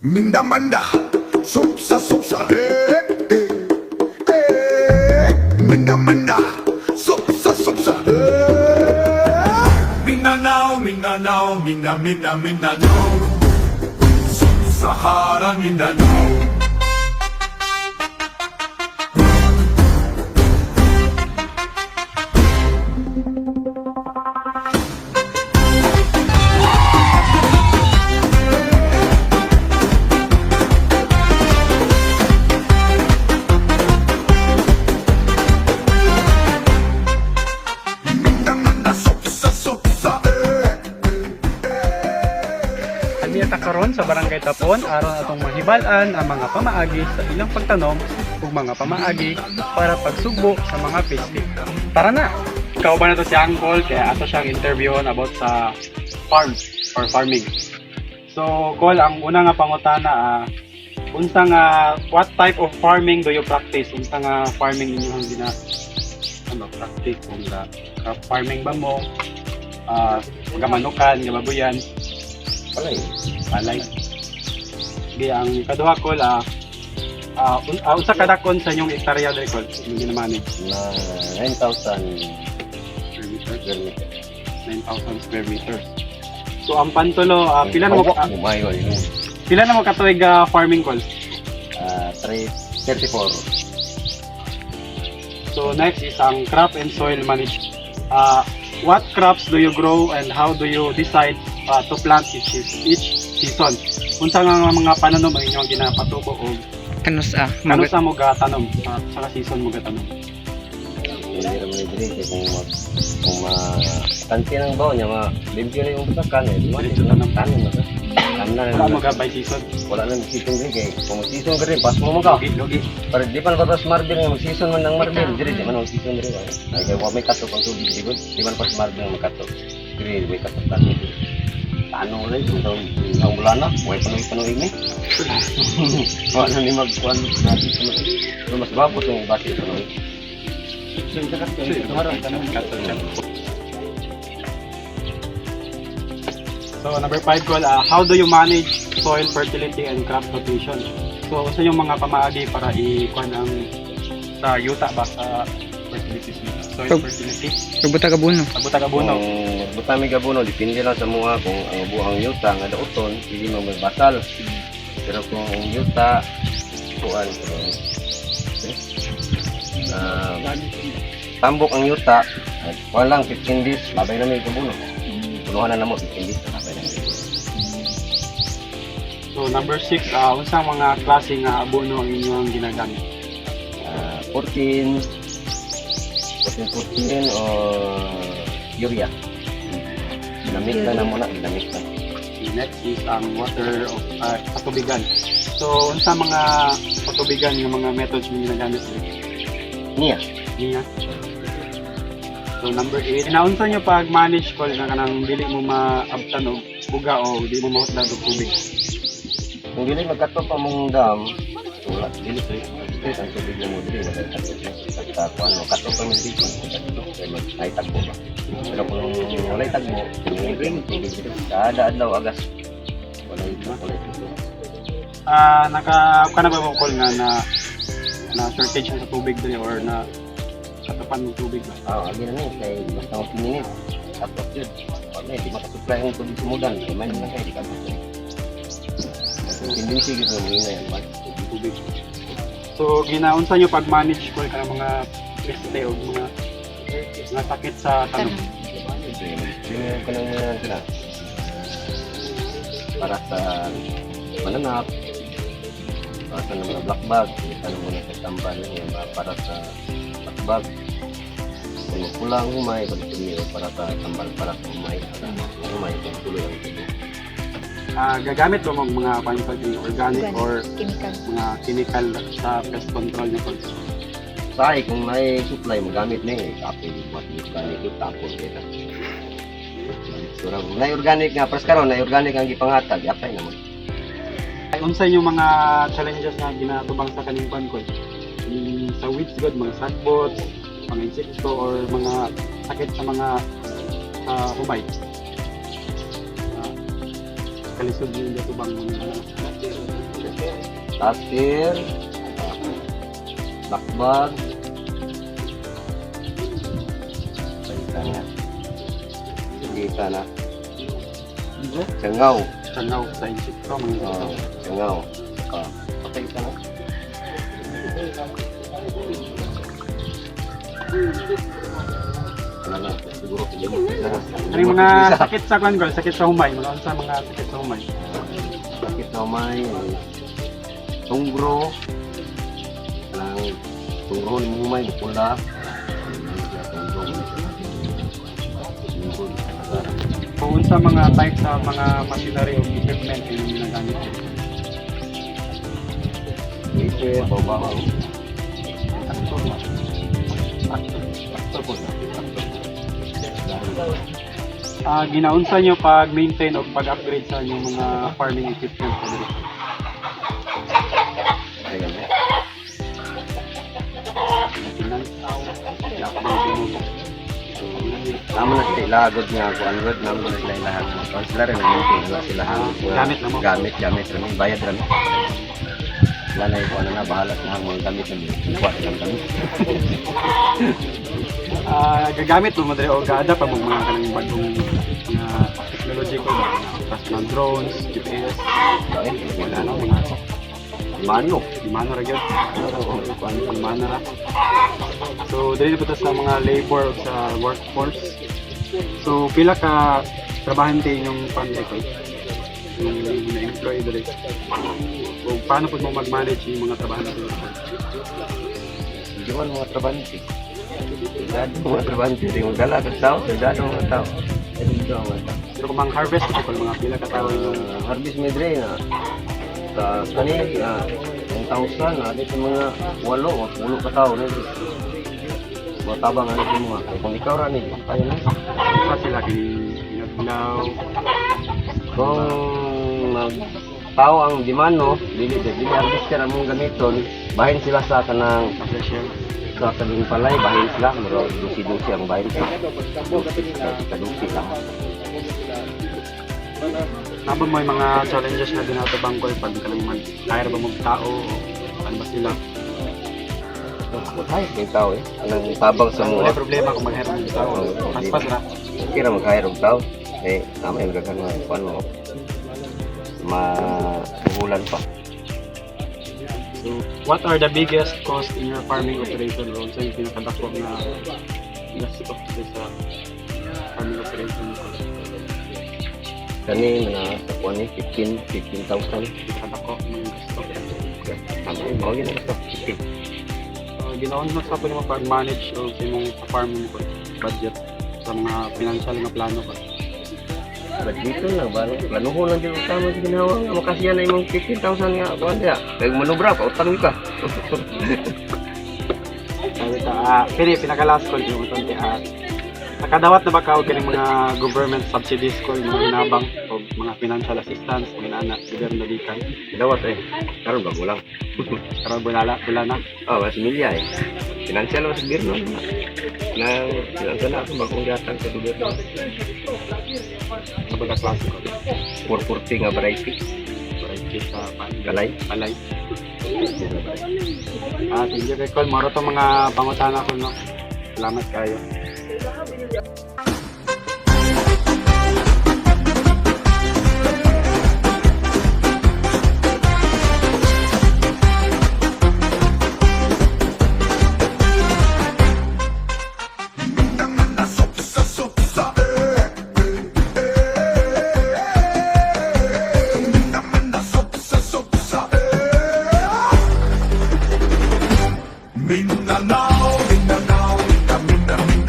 Minamanda, supsa supsa, Minamanda, supsa supsa, Mindanao, Mindanao, Mindanao, Sub-Sahara Mindanao. Nagmiata karon sa Barangay Tapon aron atong mahibal-an ang mga pamaagi sa ilang pagtanom ug mga pamaagi para pagsugbo sa mga peste. Tara na. Ikaw ba na to si Angkol kaya ato siyang interviewon about sa farm or farming. So, Kol, ang una nga pangutana unsa nga what type of farming do you practice? Unsa nga farming inyong practice? Kung farming ba mo? Magamanukan, gababuyan? Palay. Sige, ang kaduha ko unsa kadakon sa inyong hektarya diri ko yung ginamanage na 9,000 square meters. 9,000 square meters. So ang pantulo pila na mo katuig farming call? 34. So next is ang crop and soil management. What crops do you grow and how do you decide to plant each season? Unsa nga mga pananom ang inyong ginapatubo o Kanusa mo gatanom sa season mo gatanom? Hindi naman ibigay kung matanti ng baon niya, limpyo na yung butakan di ba? Ito na ng tanim na Wala mo gabay season? Wala na season din kay kung season ka rin, pas mo ka. Logi. Pero di pa napatas marbil nga mag-season man ng marbil, di man mag-season rin. Ay kaya may katok ang tubig, di man pas marbil nga magkatok. Di may katok tanim. Tanong rin, ang bulan na, huwag panuig ni. Wala ni magkuhan natin panuig. So mas bapo itong bati panuig. So number 5 ko, how do you manage soil fertility and crop rotation? So sa yung mga pamaagi para ikuan ang sa yuta ba sa fertility soil fertility? Pagbuta ka buno. Pagbuta ka buno. Kung butami ka buno, depende lang sa mga kung ang buang yuta nga dauton, hindi mo may basal. Pero kung ang yuta, kuan tambok ang yuta, kuan lang 15 days, babay na may kabuno. Punuhan na mo 15 days, babay na may. So number 6, unsa mga klase nga abono ang inyong ginagamit? 14 o urea. Ginamit na muna, ginamit na. Next is ang water of patubigan. So unsa mga patubigan yung mga methods mo ginagamit? Niya. So number 8, inaunsa nyo pag-manage ko na kanang dili mo maabtan og buga o di mo mahutlag og tubig? Kung dili magkatok pa mong dam, wala dili straight ang tubig mo dili wala katok. Sa kuan mo katok pa mo dito, ay tagbo ba. Pero kung wala tagbo, ring tubig dito. Kada adlaw agas. Wala ito. Kana ba mo call nga na shortage sa tubig dili or na katapan ng tubig ba? Agi na ni kay basta mo minutes. Tapos yun. Wala di makasupply ang tubig sa mudan. May man kay di ka hindi sige mo muna yan ba? Tubig. So ginaunsa nyo pag-manage ko ka mga peste o mga sakit sa tanong? Sino ka nang mga sila? Para sa mananap, para sa mga black bag, tanong mo na sa tambal para sa black bag. Kung pulang humay, para sa tambal, para sa humay, kung tuloy ang tubig. Gagamit ko mga organic or mga chemical sa pest control niyo po? Say, kung may supply, magamit na yun. Tapos, organic yung tapos. Pero, na-organic nga, pas karon na-organic ang ipanghatag, yapay naman. Unsa yung mga challenges na ginatubang sa kaning ko? Sa weeds god, mga sagbots, mga insekto, or mga sakit sa mga humay? Kalisod yung dito bang mga Tasir, lakbag, kita na, Cangaw, Tanaw sa insekto, mga Cangaw, patay ka na. Wala na, siguro pilih mo. Ano yung mga sakit sa kwan, girl? Sakit sa humay. Mga sa mga sakit sa humay. Sakit na may tunggro, tunggro ni may pula. Kung sa mga type sa mga machinery o equipment yung ginagamit. Ito babaw. Ginaunsa nyo pag-maintain o pag-upgrade sa inyong mga farming equipment po dito? Naman na sila ilagod nga ako, anod naman na sila ilahan. Sila rin nag-maintain nga sila. Gamit na mo? Gamit rin. Bayad rin. Wala na yung ano na, bahala na mga gamit na buwan ng gamit. Gagamit mo madre o gaada pa mo mga kanang bagong mga technological pas mga drones, GPS, wala na mga Mano. Imano ra gyud. Imano ra. So dili pa ta sa mga labor o sa workforce. So pila ka trabahante yung family ko? Yung na-employ dili. O paano po mo mag-manage yung mga trabahante ko? Hindi man mga trabante. Dado mga trabante. Yung dala ka tao, dado mga tao. Pero kung mga harvest ko mga pila ka tao yung Harvest medre na sa kanin na 1,000 na dito mga 8 o 10 ka tao na mga tabang ano din mga kung ikaw rin kaya na pa sila kinaglaw. kung tao ang demand no dili harvester ang mong gamiton bahin sila sa kanang sa sabing palay bahin sila muro dusi-dusi ang bahin sa kadusi lang. Nabang mo yung mga challenges na dinatubang ko pag kalang mag-hire ba mong tao o ano ba sila? Ay, yung tao eh. Anong tabang sa Wala mga. problema kung mag-hire mo ng tao. Paspas na. Kira mag-hire og tao. Eh, tama yung gagawin mo. Paano? Mahulan pa. So, what are the biggest cost in your farming operation? O sa yung pinakadako na gasto sa farming operation ko? Kani na sa kuwan eh, 15,000. Pinakadako ng gasto. Tama yung mga yun ito. Ginaon mo sa po yung pag-manage o sa yung farming ko, budget sa mga financial na plano ko. Ba't dito na ba? Planuho lang dito tama sa ginawa. Makasya na yung 15,000 nga. Kuwan siya. Kaya manubra, pautang ka. Sabi ta, pinaka-last call yung ito. Nakadawat na ba ka o kining mga government subsidies ko, yung mga hinabang o mga financial assistance, mga anak, gobyerno gikan? Dawat eh. Karoon ba? Kulang. Karon wala na. Oh, mas milya eh. Financial mas gobyerno na financial na ako bagong gatang sa gobyerno. Sa mga klase ko. 440 nga variety. Variety sa Galay. palay. Thank you kay Col. Moro to mga pangutana ko, no? Salamat kayo. Mindanao, Mindanao, Mindanao, Mindanao.